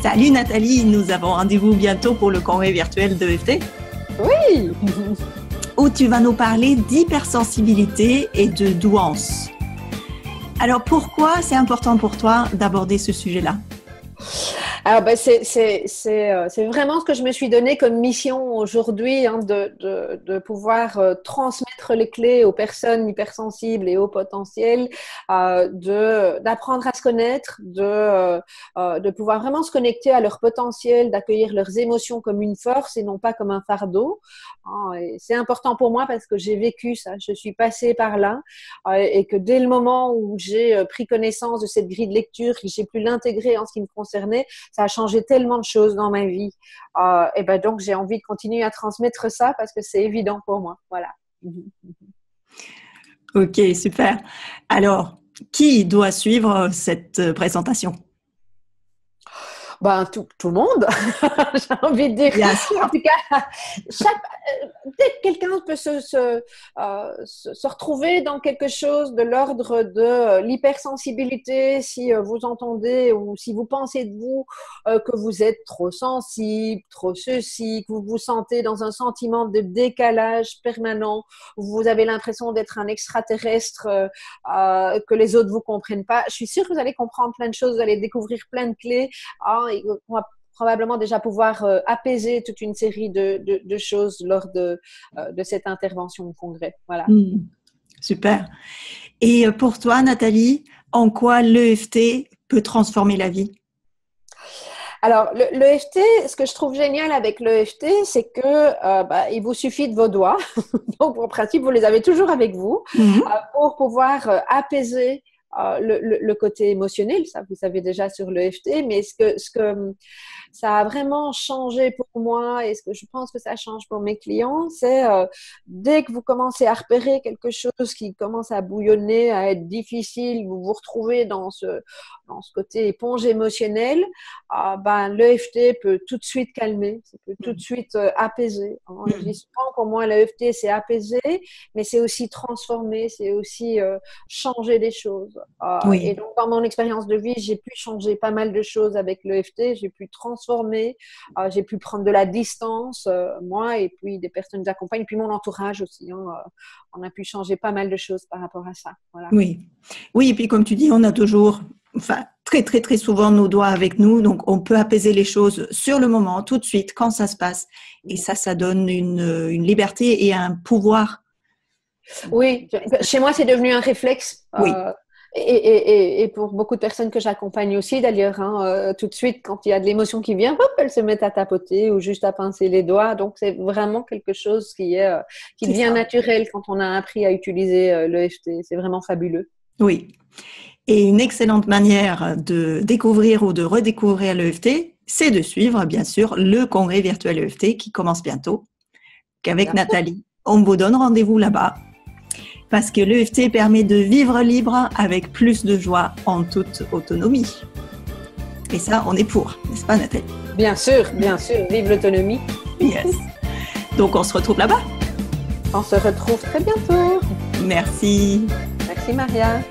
Salut Nathalie, nous avons rendez-vous bientôt pour le congrès virtuel de l'EFT. Oui. Où tu vas nous parler d'hypersensibilité et de douance. Alors pourquoi c'est important pour toi d'aborder ce sujet-là ? Alors, c'est vraiment ce que je me suis donné comme mission aujourd'hui, de pouvoir transmettre les clés aux personnes hypersensibles et au potentiel, d'apprendre à se connaître, de pouvoir vraiment se connecter à leur potentiel, d'accueillir leurs émotions comme une force et non pas comme un fardeau. Et c'est important pour moi parce que j'ai vécu ça, je suis passée par là, et que dès le moment où j'ai pris connaissance de cette grille de lecture, que j'ai pu l'intégrer en ce qui me concernait, ça a changé tellement de choses dans ma vie. Et ben donc, j'ai envie de continuer à transmettre ça parce que c'est évident pour moi. Voilà. Ok, super. Alors, qui doit suivre cette présentation ? Ben, tout le monde, j'ai envie de dire. Bien sûr. En tout cas, dès que quelqu'un peut se retrouver dans quelque chose de l'ordre de l'hypersensibilité, si vous entendez ou si vous pensez de vous que vous êtes trop sensible, trop ceci, que vous vous sentez dans un sentiment de décalage permanent, vous avez l'impression d'être un extraterrestre, que les autres vous comprennent pas, je suis sûre que vous allez comprendre plein de choses, vous allez découvrir plein de clés. On va probablement déjà pouvoir apaiser toute une série de choses lors de cette intervention au congrès. Voilà. Super. Et pour toi, Nathalie, en quoi l'EFT peut transformer la vie ? Alors, l'EFT, ce que je trouve génial avec l'EFT, c'est que il vous suffit de vos doigts. Donc, en principe, vous les avez toujours avec vous pour pouvoir apaiser le côté émotionnel, ça vous savez déjà sur l'EFT, mais ce que ça a vraiment changé pour moi et ce que je pense que ça change pour mes clients, c'est dès que vous commencez à repérer quelque chose qui commence à bouillonner, à être difficile, vous vous retrouvez dans ce côté éponge émotionnelle, l'EFT peut tout de suite calmer, ça peut tout de suite apaiser. Je dis souvent pour moi l'EFT c'est apaiser, mais c'est aussi transformer, c'est aussi changer des choses. Oui. Et donc dans mon expérience de vie, j'ai pu changer pas mal de choses avec l'EFT, j'ai pu transformer, j'ai pu prendre de la distance, moi et puis des personnes que j'accompagne, puis mon entourage aussi. On a pu changer pas mal de choses par rapport à ça. Voilà. Oui, et puis comme tu dis, on a toujours, très très très souvent nos doigts avec nous, donc on peut apaiser les choses sur le moment, tout de suite, quand ça se passe. Et ça donne une liberté et un pouvoir. Oui, chez moi c'est devenu un réflexe. Oui. Et pour beaucoup de personnes que j'accompagne aussi d'ailleurs, tout de suite quand il y a de l'émotion qui vient, hop, elles se mettent à tapoter ou juste à pincer les doigts. Donc c'est vraiment quelque chose qui devient naturel quand on a appris à utiliser l'EFT. C'est vraiment fabuleux. Oui. Et une excellente manière de découvrir ou de redécouvrir l'EFT, c'est de suivre bien sûr le congrès virtuel EFT qui commence bientôt, qu'avec Nathalie. On vous donne rendez-vous là-bas. Parce que l'EFT permet de vivre libre avec plus de joie en toute autonomie. Et ça, on est pour, n'est-ce pas Nathalie ? Bien sûr, vive l'autonomie. Yes. Donc on se retrouve là-bas. On se retrouve très bientôt. Merci. Merci Maria.